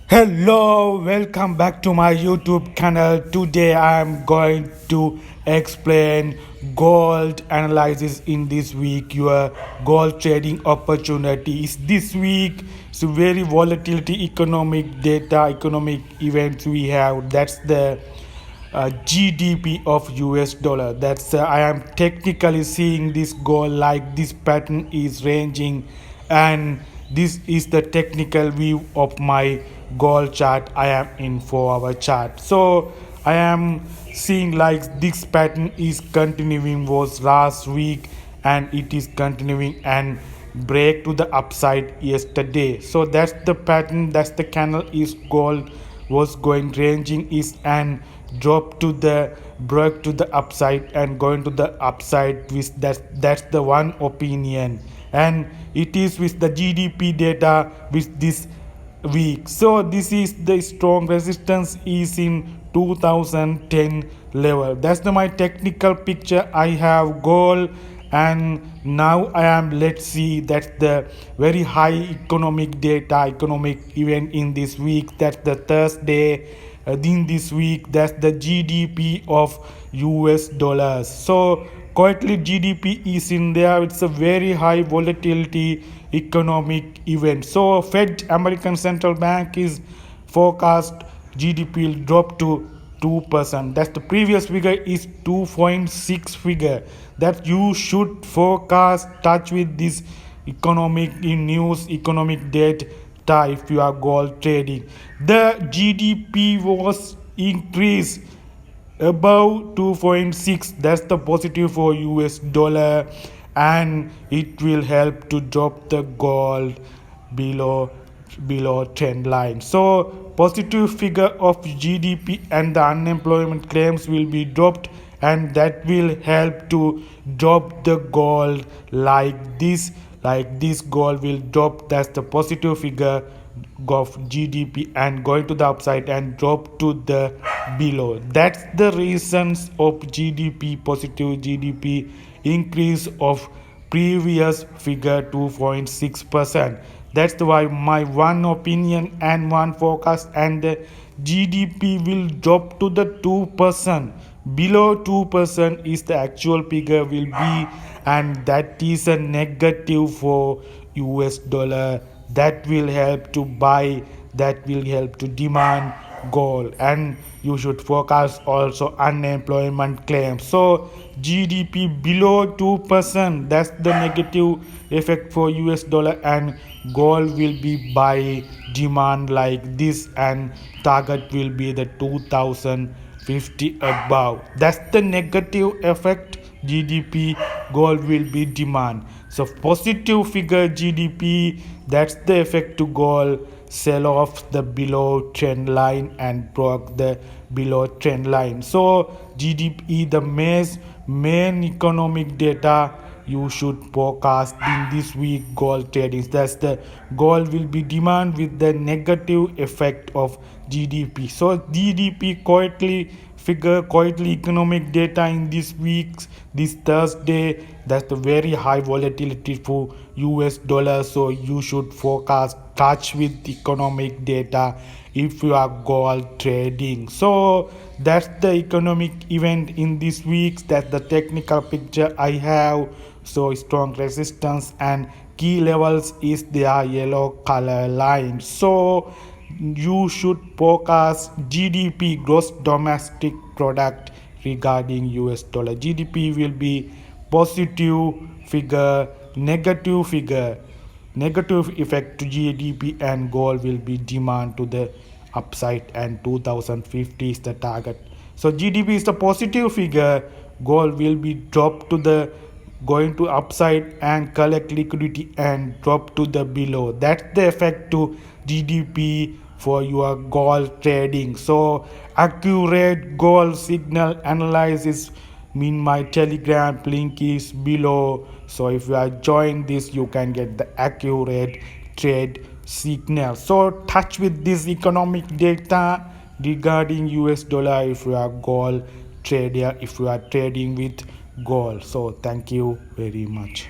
Hello, welcome back to my YouTube channel. Today I am going to explain gold analysis in this week, your gold trading opportunities. This week, so very volatility economic data, economic events we have. That's the GDP of US dollar. That's I am technically seeing this gold like this pattern is ranging, and this is the technical view of my gold chart. I am in 4 hour chart. So I am seeing like this pattern is continuing was last week, and it is continuing and break to the upside yesterday. So that's the pattern. That's the candle is gold was going ranging is and drop to the break to the upside and going to the upside with that's the one opinion, and it is with the GDP data with this week. So this is the strong resistance is in 2010 level. That's my technical picture. I have gold, and now I am, let's see, that's the very high economic data, economic event in this week. That's the Thursday in this week. That's the GDP of US dollars. So quietly GDP is in there. It's a very high volatility economic event. So Fed, American Central Bank, is forecast GDP will drop to 2%. That's the previous figure is 2.6 figure. That you should forecast touch with this economic in news, economic data if you are gold trading. The GDP was increased above 2.6. That's the positive for US dollar, and it will help to drop the gold below trend line. So positive figure of GDP and the unemployment claims will be dropped, and that will help to drop the gold like this. Like this gold will drop. That's the positive figure of GDP and going to the upside and drop to the below. That's the reasons of GDP, positive GDP increase of previous figure 2.6%. That's why my one opinion and one forecast, and the GDP will drop to the 2%. Below 2% is the actual figure will be, and that is a negative for US dollar. That will help to buy, that will help to demand gold, and you should focus also unemployment claims. So GDP below 2%, that's the negative effect for US dollar, and gold will be buy demand like this, and target will be the 2050 above. That's the negative effect. GDP gold will be demand. So positive figure GDP, that's the effect to gold sell off the below trend line and broke the below trend line. So GDP the main economic data you should forecast in this week gold tradings. That's the gold will be demand with the negative effect of GDP. So GDP quietly economic data in this week's this Thursday. That's the very high volatility for US dollar. So you should forecast touch with economic data if you are gold trading. So that's the economic event in this week. That's the technical picture I have. So strong resistance and key levels is their yellow color line. So you should forecast GDP, gross domestic product, regarding US dollar. GDP will be positive figure, negative effect to GDP, and gold will be demand to the upside, and 2050 is the target. So GDP is the positive figure, gold will be dropped to the going to upside and collect liquidity and drop to the below. That's the effect to GDP for your gold trading. So accurate gold signal analysis mean my telegram link is below. So if you are join this, you can get the accurate trade signal. So touch with this economic data regarding US dollar if you are gold trader, if you are trading with gold. So thank you very much.